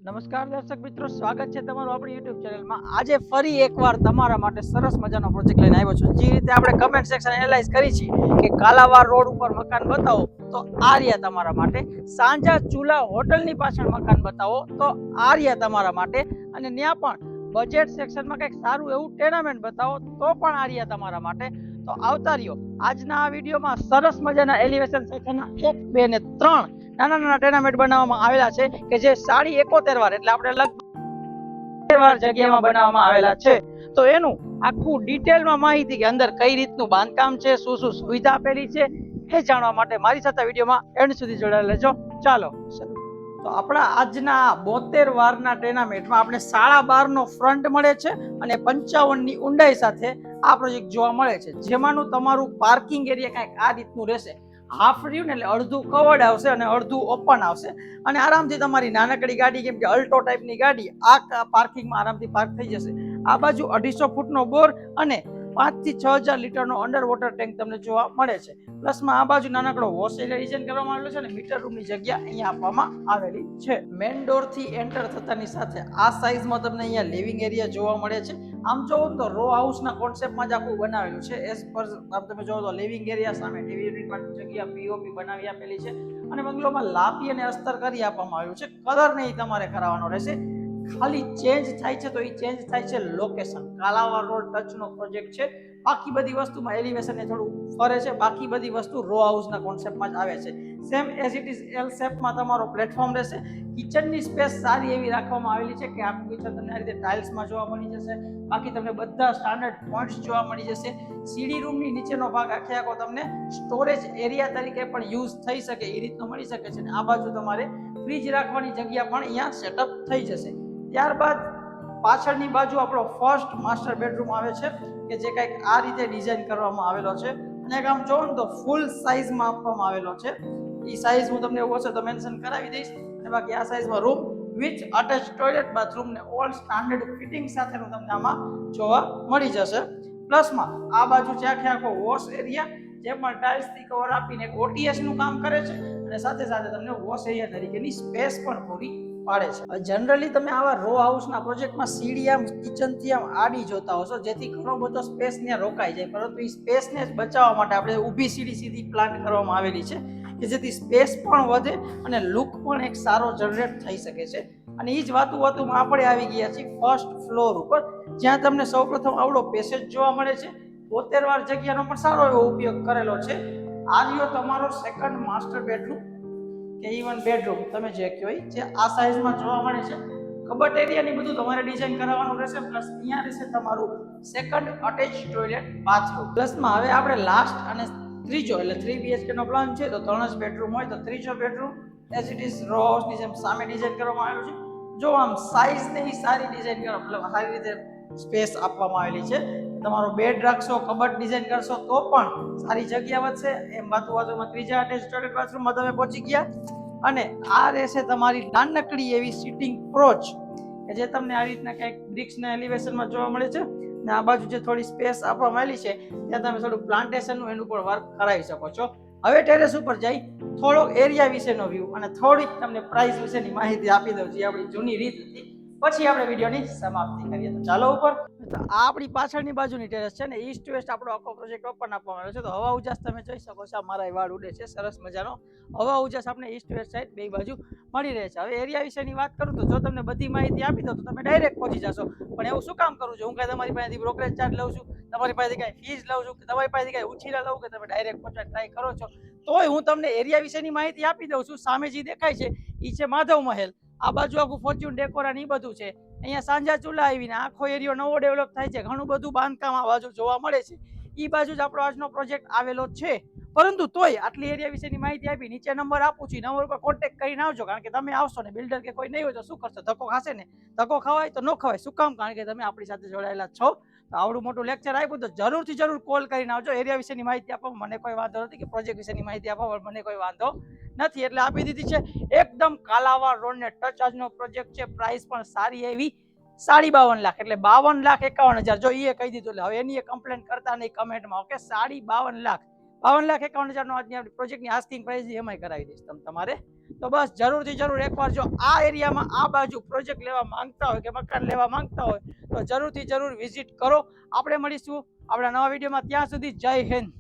નમસ્કાર દર્શક મિત્રો, સ્વાગત છે તમારું આપણી YouTube ચેનલમાં। આજે ફરી એકવાર તમારા માટે સરસ મજાનો પ્રોજેક્ટ લઈને આવ્યો છું। જે રીતે આપણે કમેન્ટ સેક્શન એનાલાઇઝ કરી છે કે કાલાવાડ રોડ ઉપર મકાન બતાવો તો આ રહ્યા તમારા માટે। સાંજા ચૂલા હોટલની પાછળ મકાન બતાવો તો આ રહ્યા તમારા માટે। અને ત્યાં પણ બજેટ સેક્શનમાં કંઈક સારું એવું ટેનામેન્ટ બતાવો તો પણ આ રહ્યા તમારા માટે। તો આવતા રહ્યો આજના આ વિડીયોમાં સરસ મજાના એલિવેશન સેક્શનના 1, 2 ને 3 નાના નાના ટેનામેન્ટ બનાવવામાં આવેલા છે કે જે 71 વાર એટલે આપણે લગભગ વાર જગ્યામાં બનાવવામાં આવેલા છે। તો એનું આખું ડિટેલમાં માહિતી કે અંદર કઈ રીતનું બાંધકામ છે, શું શું સુવિધા આપેલી છે એ જાણવા માટે મારી સાથે વિડીયોમાં એન્ડ સુધી જોડાયેલા રહેજો। ચાલો તો આપણા આજના 72 વારના ટેનામેન્ટમાં આપણે 12.5 નો ફ્રન્ટ મળે છે અને 55 ની ઊંડાઈ સાથે આ પ્રોજેક્ટ જોવા મળે છે। જેમાંનું તમારું પાર્કિંગ એરિયા કંઈક આ રીતનું રહેશે। હાફ રહ્યું ને એટલે અડધું કવર્ડ આવશે અને અડધું ઓપન આવશે અને આરામથી તમારી નાનકડી ગાડી કેમ કે અલ્ટો ટાઈપની ગાડી આ પાર્કિંગમાં આરામથી પાર્ક થઈ જશે। આ બાજુ 250 ફૂટનો બોર અને 5 થી 6000 લીટરનો અંડર વોટર ટેન્ક તમને જોવા મળે છે। પ્લસમાં આ બાજુ નાનકડો વોશ એરિયા ડિઝાઇન કરવામાં આવેલો છે અને મીટર રૂમની જગ્યા અહીંયા આપવામાં આવેલી છે। મેઇન ડોર થી એન્ટર થતાની સાથે આ સાઈઝમાં તમને અહીંયા લિવિંગ એરિયા જોવા મળે છે। આમ જોવો તો રો હાઉસના કોન્સેપ્ટમાં જ આખું બનાવેલું છે। એઝ પર તમે જોવો તો લિવિંગ એરિયા સામે ટીવી યુનિટ માટે જગ્યા પીઓપી બનાવી આપેલી છે અને બંગલોમાં લાપી અને અસ્તર કરી આપવામાં આવ્યું છે। કલર નહીં તમારે કરાવવાનો રહેશે, ખાલી ચેન્જ થાય છે તો એ ચેન્જ થાય છે લોકેશન। કાલાવાડ રોડ ટચનો પ્રોજેક્ટ છે। બાકી બધી વસ્તુમાં એલિવેશન એ થોડું ફરે છે, બાકી બધી વસ્તુ રો હાઉસના કોન્સેપ્ટમાં જ આવે છે। Same as it is L શેપમાં તમારો પ્લેટફોર્મ રહેશે। કિચનની સ્પેસ સારી એવી રાખવામાં આવેલી છે કે આખું કિચન તમને આ રીતે ટાઇલ્સમાં જોવા મળી જશે। બાકી તમને બધા સ્ટાન્ડર્ડ પોઈન્ટ્સ જોવા મળી જશે। સીડી રૂમની નીચેનો ભાગ આખો તમને સ્ટોરેજ એરિયા તરીકે પણ યુઝ થઈ શકે એ રીતનો મળી શકે છે। આ બાજુ તમારે ફ્રીજ રાખવાની જગ્યા પણ અહીંયા સેટઅપ થઈ જશે। ત્યારબાદ પાછળની બાજુ આપણો ફર્સ્ટ માસ્ટર બેડરૂમ આવે છે કે જે કંઈક આ રીતે ડિઝાઇન કરવામાં આવેલો છે અને આમ જોવો ને તો ફૂલ સાઇઝમાં આપવામાં આવેલો છે। એ સાઇઝ હું તમને એવું હશે તો મેન્શન કરાવી દઈશ અને બાકી આ સાઇઝમાં room with attach toilet bathroom ને ઓલ સ્ટાન્ડર્ડ ફિટિંગ સાથેનું તમને આમાં જોવા મળી જશે। પ્લસમાં આ બાજુ છે આખો વોશ એરિયા જે પણ ટાઇલ્સ થી કવર આપીને ઓટીએસ નું કામ કરે છે અને સાથે સાથે તમને વોશ એરિયા તરીકેની સ્પેસ પણ પૂરી પાડે છે। જનરલી તમે આવા રો હાઉસના પ્રોજેક્ટમાં સીડી આમ કિચન થી આમ આડી જોતા હશો જેથી ઘણો બધો સ્પેસ ત્યાં રોકાઈ જાય, પરંતુ એ સ્પેસને જ બચાવવા માટે આપણે ઊભી સીડી સીધી પ્લાન કરવામાં આવેલી છે કે જેથી સ્પેસ પણ વધે અને લુક પણ એક સારો જનરેટ થઈ શકે છે। અને એ જ વાતુમાં આપણે આવી ગયા છીએ ફર્સ્ટ ફ્લોર ઉપર, જ્યાં તમને સૌપ્રથમ આવડો પેસેજ જોવા મળે છે। 72 વાર જગ્યાનો પણ સારો એવો ઉપયોગ કરેલો છે। આ રહ્યો તમારો સેકન્ડ માસ્ટર બેડરૂમ કે ઇવન બેડરૂમ તમે જે કહો જે આ સાઇઝમાં જોવા મળે છે। કબટ એરિયાની બધું તમારે ડિઝાઇન કરાવવાનું રહેશે। પ્લસ અહીંયા રહેશે તમારું સેકન્ડ અટેચ ટોયલેટ બાથરૂમ। પ્લસમાં હવે આપણે લાસ્ટ અને ત્રીજો એટલે 3 BHK નો પ્લાન છે તો 3 જ બેડરૂમ હોય તો ત્રીજો bedroom as it is row હાઉસની જેમ સામે ડિઝાઇન કરવામાં આવ્યું છે। જો આમ સાઇઝ ને એ સારી ડિઝાઇન કરો મતલબ સારી રીતે સ્પેસ આપવામાં આવેલી છે। તમારો બેડ રાખશો, કબટ ડિઝાઇન કરશો તો પણ સારી જગ્યા વધશે। એમ બાજુમાં ત્રીજા અટેચ ટોયલેટ બાથરૂમમાં તમે પહોંચી ગયા અને આ રહેશે તમારી નાનકડી એવી સિટિંગ પ્રોચ કે જે તમને આ રીતના કંઈક બ્રિક્સના એલિવેશનમાં જોવા મળે છે। ને આ બાજુ જે થોડી સ્પેસ આપવામાં આવેલી છે ત્યાં તમે થોડું પ્લાન્ટેશનનું એનું પણ વર્ક કરાવી શકો છો। હવે ટેરેસ ઉપર જઈ થોડો એરિયા વિશેનો વ્યૂ અને થોડીક તમને પ્રાઇસ વિશેની માહિતી આપી દઉં જે આપણી જૂની રીત હતી, પછી આપણે વિડીયોની સમાપ્તિ કરીએ। તો ચાલો ઉપર। તો આ આપણી પાછળની બાજુની ટેરેસ છે ને ઈસ્ટ વેસ્ટ આપણો આખો પ્રોજેક્ટ ઓપન આપવામાં આવ્યો છે। તો હવા ઉજાસ તમે જોઈ શકો છો, મારા વાળ ઉડે છે સરસ મજાનો હવા ઉજાસ આપણે ઈસ્ટ વેસ્ટ સાઈડ બે બાજુ મળી રહે છે। હવે એરિયા વિશેની વાત કરું તો જો તમને બધી માહિતી આપી દઉં તો તમે ડાયરેક્ટ પહોંચી જશો, પણ એવું શું કામ કરું છું? હું કાંઈ તમારી પાસેથી બ્રોકરેજ ચાર્જ લઉં છું, તમારી પાસેથી કાંઈ ફીસ લઉં છું, કે તમારી પાસેથી કાંઈ ઉછીના લઉં કે તમે ડાયરેક્ટ પહોંચવા ટ્રાય કરો છો? તોય હું તમને એરિયા વિશેની માહિતી આપી દઉં છું। સામે જે દેખાય છે એ છે માધવ મહેલ, આ બાજુ આખું ફોર્ચ્યુન ડેકોરા ને એ બધું છે। અહીંયા સાંજા ચૂલા આવીને આખો એરિયો નવો ડેવલપ થાય છે, ઘણું બધું બાંધકામ આ બાજુ જોવા મળે છે। એ બાજુ જ આપણો આજનો પ્રોજેક્ટ આવેલો છે, પરંતુ તોય આટલી એરિયા વિશેની માહિતી આપી નીચે નંબર આપું છું, નંબર પર કોન્ટેક્ટ કરીને આવજો। કારણ કે તમે આવશો ને બિલ્ડર કે કોઈ નહીં હોય તો શું કરશો? ધક્કો ખાશે ને? ધક્કો ખવાય તો ન ખવાય, શું કામ? કારણ કે તમે આપણી સાથે જોડાયેલા છો। તો આવડું મોટું લેક્ચર આપ્યું તો જરૂરથી જરૂર કોલ કરીને આવજો। એરિયા વિશેની માહિતી આપવામાં મને કોઈ વાંધો નથી કે પ્રોજેક્ટ વિશેની માહિતી આપવામાં મને કોઈ વાંધો નથી, એટલે આપી દીધી છે। એકદમ કાલાવાડ રોડ ને ટચ આજનો પ્રોજેક્ટ છે। પ્રાઇસ પણ સારી એવી 52.5 લાખ એટલે 52,51,000 જો એ કહી દીધું એટલે હવે એની કમ્પ્લેન કરતા નહીં કમેન્ટમાં, ઓકે? 52.5 લાખ 52,51,000 નો આજની પ્રોજેક્ટની આસ્કિંગ પ્રાઇસ એમાંય કરાવી દઈશ તમારે તો બસ જરૂરથી જરૂર એકવાર જો આ એરિયામાં આ બાજુ પ્રોજેક્ટ લેવા માંગતા હોય કે મકાન લેવા માંગતા હોય તો જરૂરથી જરૂર વિઝિટ કરો. આપણે મળીશું આપણા નવા વિડીયોમાં. ત્યાં સુધી જય હિન્દ.